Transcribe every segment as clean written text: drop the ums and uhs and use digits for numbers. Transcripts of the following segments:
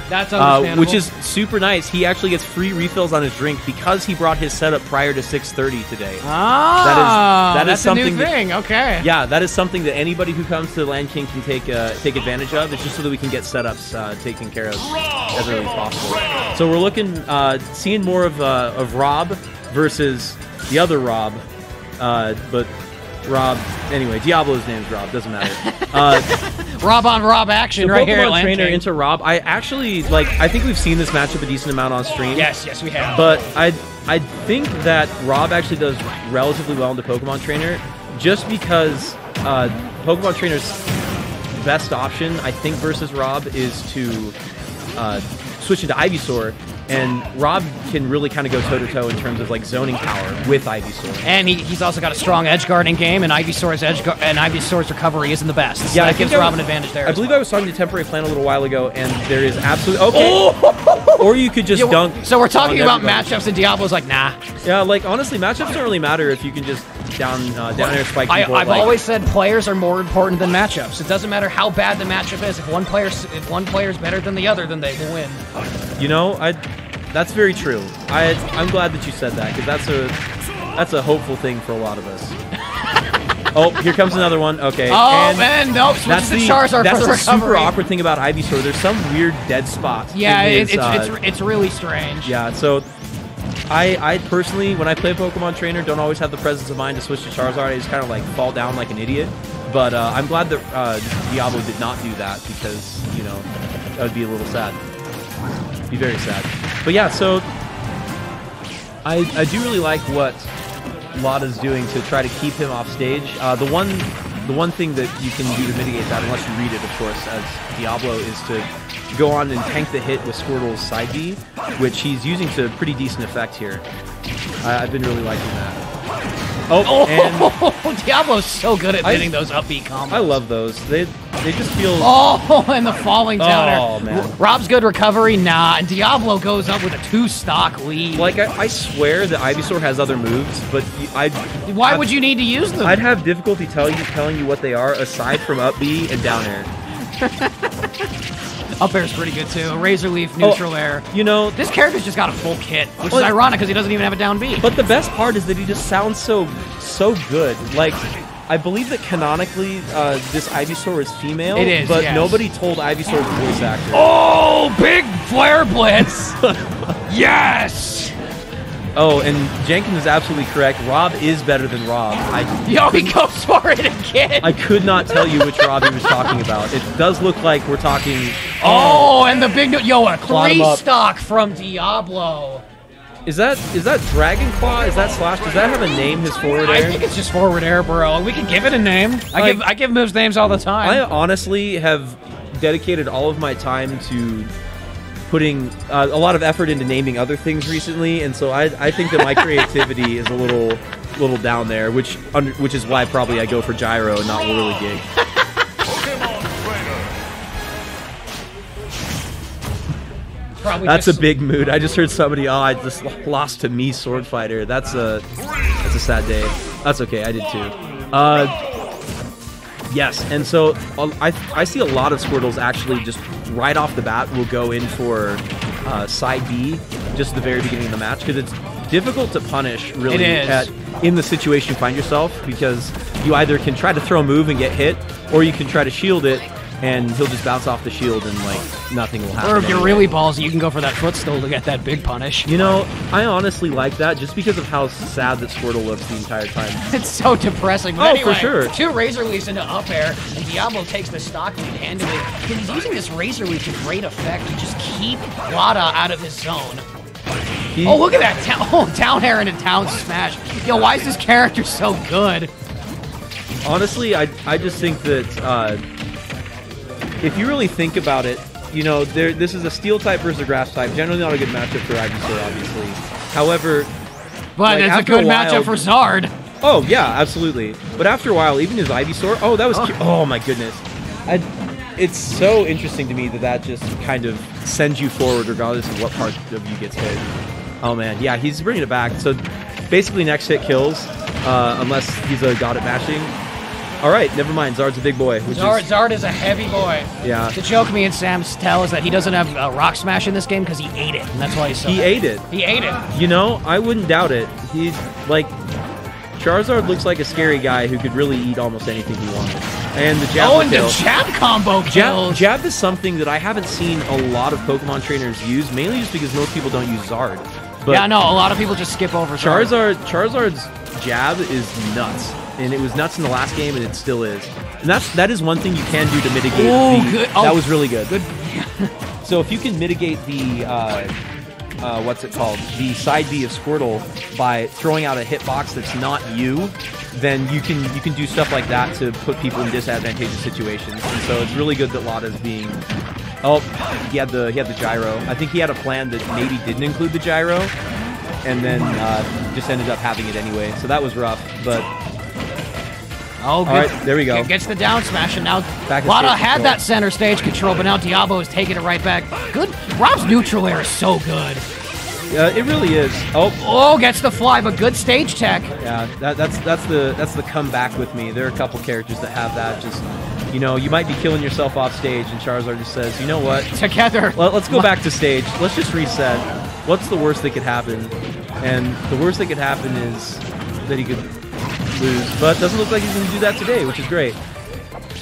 That's understandable. Which is super nice. He actually gets free refills on his drink because he brought his setup prior to 6:30 today. Ah, that's something a new thing. Okay. Yeah, that is something that anybody who comes to Land King can take advantage of. It's just so that we can get setups taken care of as early as possible. So we're looking, seeing more of Rob versus the other Rob, but Rob. Anyway, Diablo's name's Rob. Doesn't matter. Rob on Rob action right here at Land Trainer King. into Rob. I actually I think we've seen this matchup a decent amount on stream. Yes, we have. But I think that Rob actually does relatively well into Pokemon Trainer, just because Pokemon Trainer's best option, I think, versus Rob is to switch into Ivysaur. And Rob can really kind of go toe-to-toe in terms of like zoning power with Ivysaur. And he's also got a strong edge guarding game, and Ivysaur's recovery isn't the best. So Yeah, that gives Rob an advantage there. I believe I was talking to Temporary Plan a little while ago, and there is absolutely or you could just dunk. So we're talking about everybody. matchups, and Diablo's like, nah. Yeah, like honestly, matchups don't really matter if you can just down air spike people. I've always said players are more important than matchups. It doesn't matter how bad the matchup is. If one player's better than the other, then they will win. You know, that's very true. I'm glad that you said that, because that's a hopeful thing for a lot of us. Oh, here comes another one. Okay. Oh, man, nope. Switches to Charizard that's for the the super recovery. awkward thing about Ivysaur. There's some weird dead spot. Yeah, in his, it's really strange. Yeah, so I personally, when I play Pokemon Trainer, don't always have the presence of mind to switch to Charizard. I just kind of like fall down like an idiot. But I'm glad that Diablo did not do that, because, you know, that would be a little sad. Be very sad. But yeah, so I do really like what Lada's doing to try to keep him off stage. The one thing that you can do to mitigate that, unless you read it, of course, as Diablo, is to go on and tank the hit with Squirtle's side B, which he's using to pretty decent effect here. I've been really liking that. Oh, Diablo's so good at hitting those upbeat combos. I love those. They just feel... Oh, and the falling down air. Oh, man. Rob's good recovery, nah. And Diablo goes up with a 2-stock lead. Like, I swear that Ivysaur has other moves, but Why would you need to use them? I'd have difficulty telling you what they are, aside from up B and down air. Up air's pretty good, too. Razor Leaf, neutral air. You know... This character's just got a full kit, which is ironic because he doesn't even have a down B. But the best part is that he just sounds so good. Like, I believe that canonically this Ivysaur is female. It is, but yes. nobody told Ivysaur's voice actor. Oh, big flare blitz! Yes! Oh, and Jenkins is absolutely correct. Rob is better than Rob. Yo, he goes for it again! I could not tell you which Rob he was talking about. It does look like we're talking... Oh, and the big... Yo, a 3-stock from Diablo. Is that Dragon Claw? Is that Slash? Does that have a name, his forward air? I think it's just forward air, bro. We can give it a name. I give moves names all the time. I honestly have dedicated all of my time to putting a lot of effort into naming other things recently, and so I think that my creativity is a little down there, which is why probably I go for Gyro and not Whirligig. That's a big mood. I just heard somebody, I just lost to me, Sword Fighter. That's a sad day. That's okay, I did too. Yes, and so I see a lot of Squirtles actually just right off the bat will go in for side B just at the very beginning of the match, because it's difficult to punish really in the situation you find yourself, because you either can try to throw a move and get hit, or you can try to shield it and he'll just bounce off the shield and like nothing will happen. Or if you're really ballsy, you can go for that footstool to get that big punish. You know, I honestly like that just because of how sad that Squirtle looks the entire time. It's so depressing. But oh, anyway, for sure. 2 Razor Leafs into up air, and Diablo takes the stock lead handily. He's using this Razor Leaf to great effect to just keep Lada out of his zone. Oh, look at that! Down air and a down smash. Yo, why is this character so good? Honestly, I just think that if you really think about it, you know, this is a steel type versus a grass type. Generally not a good matchup for Ivysaur, obviously. However, but it's a good matchup for Zard. Oh yeah, absolutely. But after a while, even his Ivysaur, oh that was cute. Oh my goodness, it's so interesting to me that just kind of sends you forward regardless of what part of you gets hit. Oh man, yeah, he's bringing it back. So basically, next hit kills, unless he's a god at mashing. All right, never mind. Zard's a big boy. Zard is a heavy boy. Yeah. The joke me and Sam tell is that he doesn't have Rock Smash in this game because he ate it, and that's why he's so He ate it. He ate it. You know, I wouldn't doubt it. He's like... Charizard looks like a scary guy who could really eat almost anything he wanted. And the jab and the jab combo kills. Jab is something that I haven't seen a lot of Pokemon trainers use, mainly just because most people don't use Zard. But yeah, no, a lot of people just skip over Zard. Charizard's jab is nuts. And it was nuts in the last game, and it still is. And that is one thing you can do to mitigate good. That was really good. Good. So if you can mitigate the... what's it called? The side B of Squirtle by throwing out a hitbox that's not you, then you can do stuff like that to put people in disadvantageous situations. And so it's really good that Lada's being... Oh, he had the gyro. I think he had a plan that maybe didn't include the gyro, and then just ended up having it anyway. So that was rough, but... Oh, good. All right, there we go. Gets the down smash, and now Back Lada had that center stage control, but now Diablo is taking it right back. Good. Rob's neutral air is so good. It really is. Oh, gets the fly, but good stage tech. Yeah, that's the comeback with me. There are a couple characters that have that. Just, you know, you might be killing yourself off stage, and Charizard just says, you know what? Together. Let's go back to stage. Let's just reset. What's the worst that could happen? And the worst that could happen is that he could lose, but doesn't look like he's going to do that today, which is great.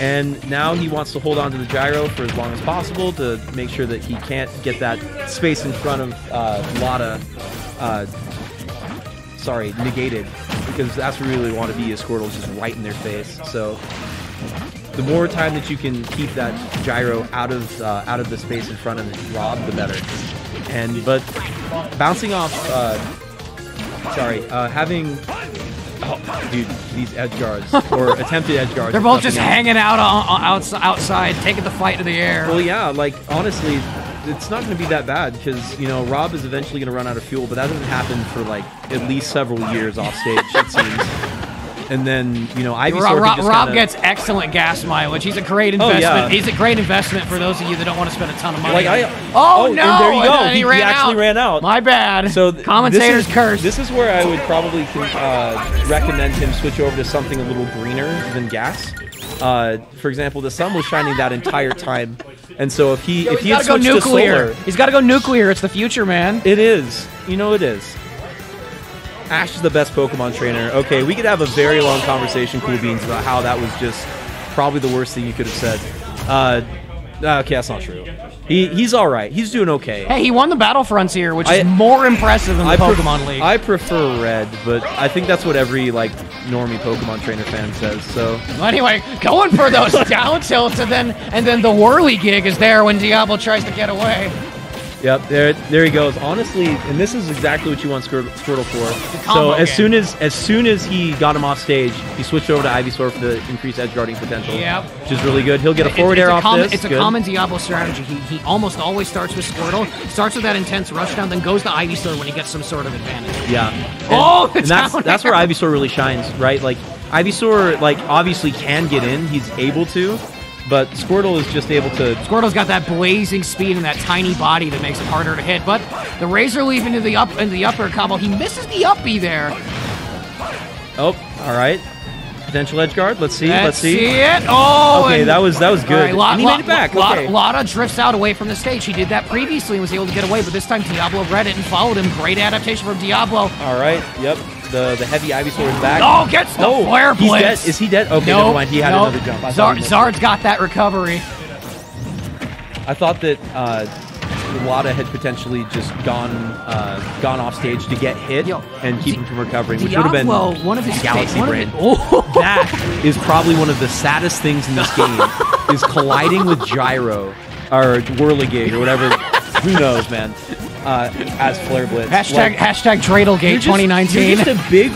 And now he wants to hold on to the gyro for as long as possible to make sure that he can't get that space in front of Lada, negated, because that's what we really want to be, is Squirtle's just right in their face. So the more time that you can keep that gyro out of the space in front of Rob, the better. But bouncing off, having... Oh, dude, these edge guards, or attempted edge guards. They're both just hanging out outside, taking the fight to the air. Well, yeah, like, honestly, it's not going to be that bad, because, you know, Rob is eventually going to run out of fuel, but that doesn't happen for, like, at least several years off stage, it seems. And then, you know, Rob gets excellent gas mileage. He's a great investment. Oh, yeah. He's a great investment for those of you that don't want to spend a ton of money. Like, no! And there you go. He actually ran out. My bad. So commentator's curse. This is where I would probably recommend him switch over to something a little greener than gas. For example, the sun was shining that entire time, and so if he had switched to solar, he's got to go nuclear. It's the future, man. It is. You know, it is. Ash is the best Pokemon trainer. Okay, we could have a very long conversation, Cool Beans, about how that was just probably the worst thing you could have said. Okay, that's not true. He's all right. He's doing okay. Hey, he won the Battle Frontier, which is more impressive than the Pokemon League. I prefer Red, but I think that's what every, like, normie Pokemon trainer fan says, so... Well, anyway, going for those down tilts, and then the whirly gig is there when Diablo tries to get away. Yep, there he goes. Honestly, and this is exactly what you want Squirtle for. So as soon as he got him off stage, he switched over to Ivysaur for the increased edge guarding potential. Yep. Which is really good. He'll get a forward air off this. It's a common Diablo strategy. He almost always starts with Squirtle, starts with that intense rush down, then goes to Ivysaur when he gets some sort of advantage. Yeah. And that's where Ivysaur really shines, right? Like, Ivysaur, like, obviously can get in. He's able to. But Squirtle is just able to... Squirtle's got that blazing speed and that tiny body that makes it harder to hit. But the Razor Leaf into the upper combo, he misses the up B there. Oh, all right. Potential edge guard. Let's see. Let's see it. Oh, okay, that was good. Right, and he made it back. Lada drifts out away from the stage. He did that previously and was able to get away, but this time Diablo read it and followed him. Great adaptation from Diablo. All right. Yep. The heavy Ivysaur is back. Oh, gets the flare blitz. He's dead. Is he dead? Okay, never mind. He had another jump. Zard's got that recovery. I thought that Lada had potentially just gone off stage to get hit and keep him from recovering, which would have been one of his Galaxy Brain. Oh. That is probably one of the saddest things in this game, is colliding with Gyro or Whirligig or whatever. Who knows, man? As Flare Blitz. Hashtag Dreidelgate 2019. You're just a big,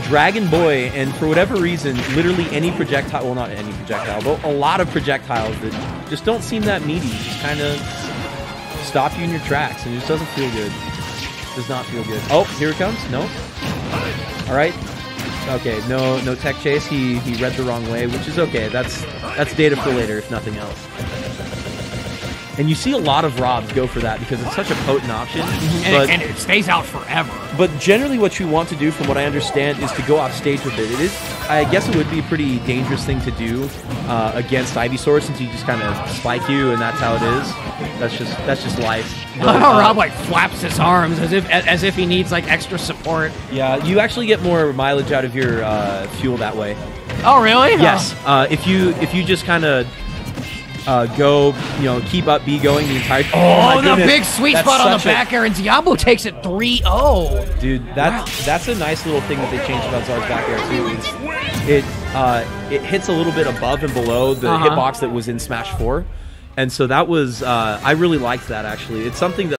dragon boy, and for whatever reason, literally any projectile, well, not any projectile, but a lot of projectiles that just don't seem that meaty, just kind of stop you in your tracks, and it just doesn't feel good. Does not feel good. Oh, here it comes. No. All right. Okay, no tech chase. He read the wrong way, which is okay. That's data for later, if nothing else. And you see a lot of Robs go for that because it's such a potent option. And it stays out forever. But generally what you want to do, from what I understand, is to go off stage with it. It is, I guess it would be a pretty dangerous thing to do against Ivysaur, since he just kind of spike you, and that's how it is. That's just life. But, Rob like flaps his arms as if he needs like extra support. Yeah, you actually get more mileage out of your fuel that way. Oh really? Yes. If you just kind of go, keep up B going the entire. Oh, the big sweet spot on the back air, and Diablo takes it 3-0. Dude, that's a nice little thing that they changed about Zar's back air too. It hits a little bit above and below the hitbox that was in Smash 4, and so that was I really liked that actually. It's something that